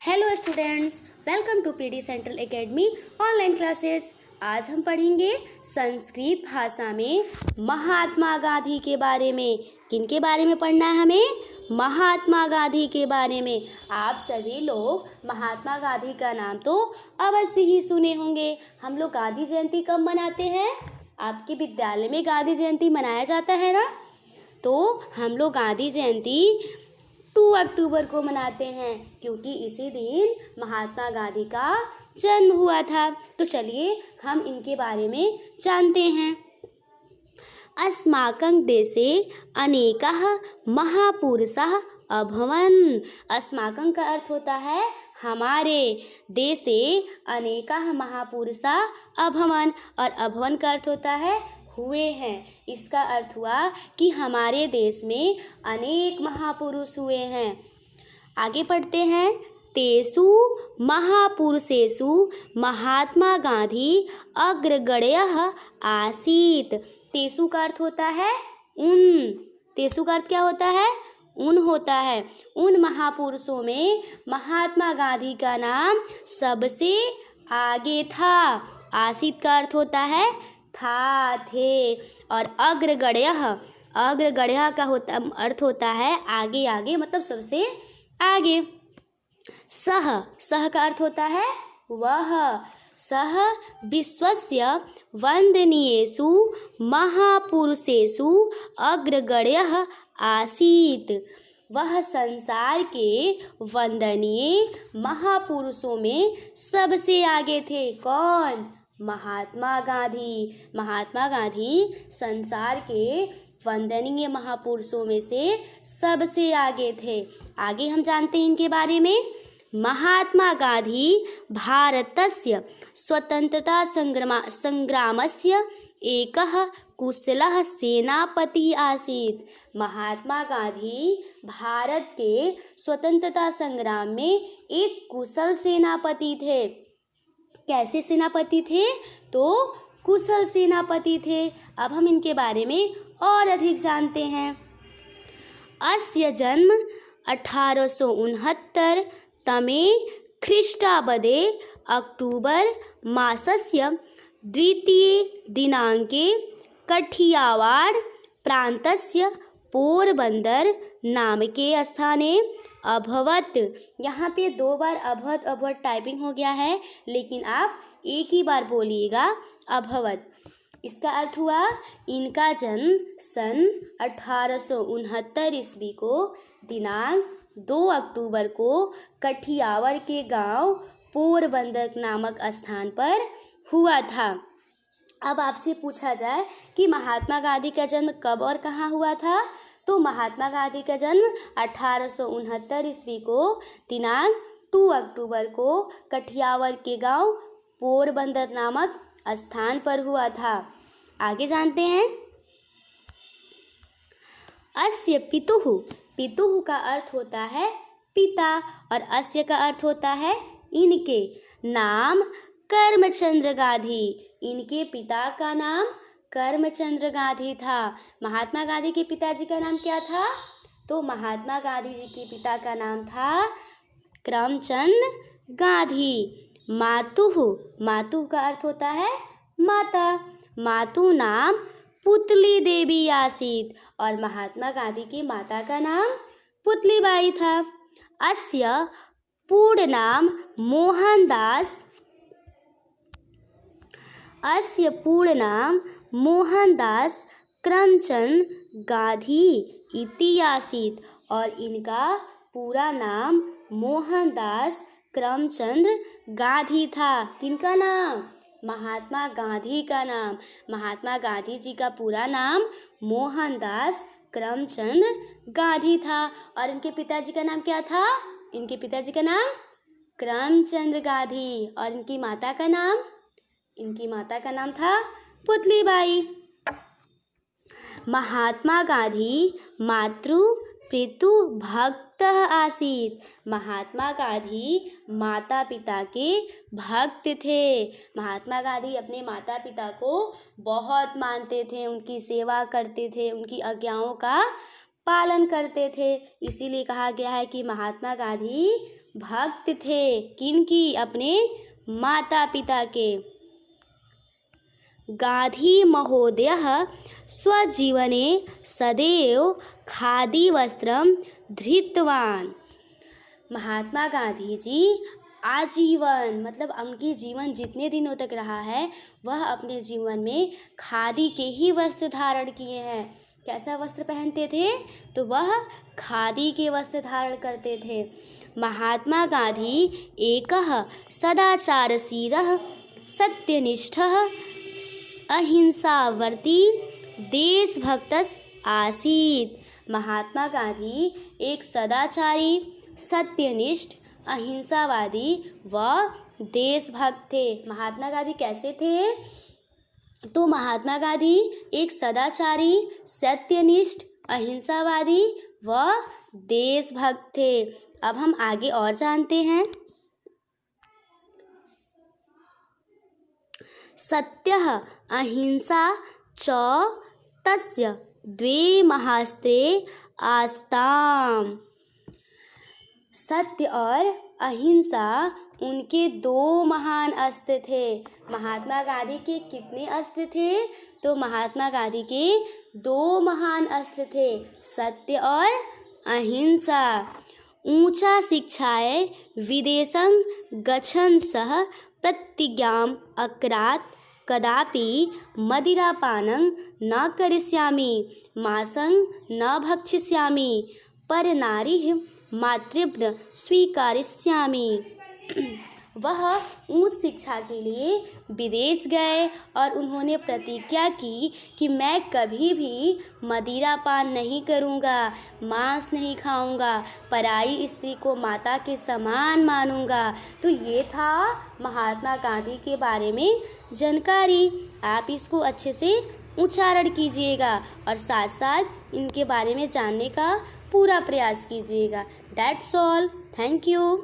Hello students, welcome to PD central academy online classes. आज हम पढ़ेंगे संस्कृत भाषा में महात्मा गांधी के बारे में। किनके बारे में पढ़ना है हमें? महात्मा गांधी के बारे में। आप सभी लोग महात्मा गांधी का नाम तो अवश्य ही सुने होंगे। हम लोग गांधी जयंती कब मनाते हैं? आपके विद्यालय में गांधी जयंती मनाया जाता है ना? तो हम लोग गांधी जयंती 2 अक्टूबर को मनाते हैं, क्योंकि इसी दिन महात्मा गांधी का जन्म हुआ था। तो चलिए हम इनके बारे में जानते हैं। अस्माकं देशे अनेकः महापुरुषाः अभवन्। अस्माकं का अर्थ होता है हमारे, देशे अनेकः महापुरुषाः अभवन्, और अभवन् का अर्थ होता है हुए हैं। इसका अर्थ हुआ कि हमारे देश में अनेक महापुरुष हुए हैं। आगे पढ़ते हैं। तेषु महापुरुषेषु महात्मा गांधी अग्रगण्यः आसीत्। तेषु का अर्थ होता है उन। तेषु का अर्थ क्या होता है? उन होता है। उन महापुरुषों में महात्मा गांधी का नाम सबसे आगे था। आसीत का अर्थ होता है था, थे। और अग्रगण्यः, अग्रगण्यः का अर्थ होता है आगे आगे, मतलब सबसे आगे। सह, सह का अर्थ होता है वह। सह विश्वस्य वंदनीयेषु महापुरुषेषु अग्रगण्यः आसीत्। वह संसार के वंदनीय महापुरुषों में सबसे आगे थे। कौन? महात्मा गांधी। महात्मा गांधी संसार के वंदनीय महापुरुषों में से सबसे आगे थे। आगे हम जानते हैं इनके बारे में। महात्मा गांधी भारतस्य स्वतंत्रता संग्रामस्य एकः कुशलः सेनापति आसीत्। महात्मा गांधी भारत के स्वतंत्रता संग्राम में एक कुशल सेनापति थे। कैसे सेनापति थे? तो कुशल सेनापति थे। अब हम इनके बारे में और अधिक जानते हैं। अस्य जन्म 1869 तमे ख्रीष्टाब्दे अक्टूबर मासस्य 2 दिनाङ्के कठियावाड़ प्रान्तस्य पोरबंदर नामके स्थाने अभवत। यहाँ पे 2 बार अभवत अभवत टाइपिंग हो गया है, लेकिन आप एक ही बार बोलिएगा अभवत। इसका अर्थ हुआ इनका जन्म सन 1869 ईस्वी को दिनांक 2 अक्टूबर को कठियावाड़ के गांव पोरबंदर नामक स्थान पर हुआ था। अब आपसे पूछा जाए कि महात्मा गांधी का जन्म कब और कहाँ हुआ था, तो महात्मा गांधी का जन्म 1869 ईस्वी को दिनांक 2 अक्टूबर को कठियावाड़ के गांव पोरबंदर नामक स्थान पर हुआ था। आगे जानते हैं। अस्य पितुः, पितुः का अर्थ होता है पिता, और अस्य का अर्थ होता है इनके। नाम करमचंद्र गांधी। इनके पिता का नाम करमचंद्र गांधी था। महात्मा गांधी के पिताजी का नाम क्या था? तो महात्मा गांधी जी के पिता का नाम था करमचंद गांधी। मातुः, मातुः का अर्थ होता है माता। मातु नाम पुतली देवी आसीत्, और महात्मा गांधी की माता का नाम पुतलीबाई था। अस्य पूर्ण नाम मोहनदास, अस्य पूर्ण नाम मोहनदास करमचंद गांधी इति आसीत्, और इनका पूरा नाम मोहनदास करमचंद गांधी था। किनका नाम? महात्मा गांधी का नाम। महात्मा गांधी जी का पूरा नाम मोहनदास करमचंद गांधी था। और इनके पिताजी का नाम क्या था? इनके पिताजी का नाम करमचंद गांधी। और इनकी माता का नाम? इनकी माता का नाम था पुतलीबाई। महात्मा गांधी मातृ पितु भक्त आसीत्। महात्मा गांधी माता पिता के भक्त थे। महात्मा गांधी अपने माता पिता को बहुत मानते थे, उनकी सेवा करते थे, उनकी आज्ञाओं का पालन करते थे। इसीलिए कहा गया है कि महात्मा गांधी भक्त थे। किनकी? अपने माता पिता के। गांधी महोदयः स्वजीवने सदैव खादीवस्त्रं धृतवान्। महात्मा गांधी जी आजीवन मतलब उनकी जीवन जितने दिनों तक रहा है वह अपने जीवन में खादी के ही वस्त्र धारण किए हैं। कैसा वस्त्र पहनते थे? तो वह खादी के वस्त्र धारण करते थे। महात्मा गांधी एकः सदाचारशीलः सत्यनिष्ठः अहिंसावर्ती देशभक्तः आसीत्। महात्मा गांधी एक सदाचारी, सत्यनिष्ठ, अहिंसावादी व देशभक्त थे। महात्मा गांधी कैसे थे? तो महात्मा गांधी एक सदाचारी, सत्यनिष्ठ, अहिंसावादी व देशभक्त थे। अब हम आगे और जानते हैं। सत्यः अहिंसा च तस्य द्वे महास्त्रे आस्ताम्। सत्य और अहिंसा उनके दो महान अस्त्र थे। महात्मा गांधी के कितने अस्त्र थे? तो महात्मा गांधी के दो महान अस्त्र थे, सत्य और अहिंसा। ऊंचा शिक्षाय विदेशं गच्छन् सः प्रतिज्ञाम् अकरात् कदापि मदिरापानं न करिष्यामि, मांसं न भक्षिष्यामि, परनारीः मातृव्द स्वीकरिष्यामि। वह उच्च शिक्षा के लिए विदेश गए और उन्होंने प्रतिज्ञा की कि मैं कभी भी मदिरापान नहीं करूँगा, मांस नहीं खाऊँगा, पराई स्त्री को माता के समान मानूँगा। तो ये था महात्मा गांधी के बारे में जानकारी। आप इसको अच्छे से उच्चारण कीजिएगा और साथ साथ इनके बारे में जानने का पूरा प्रयास कीजिएगा। That's all. Thank you.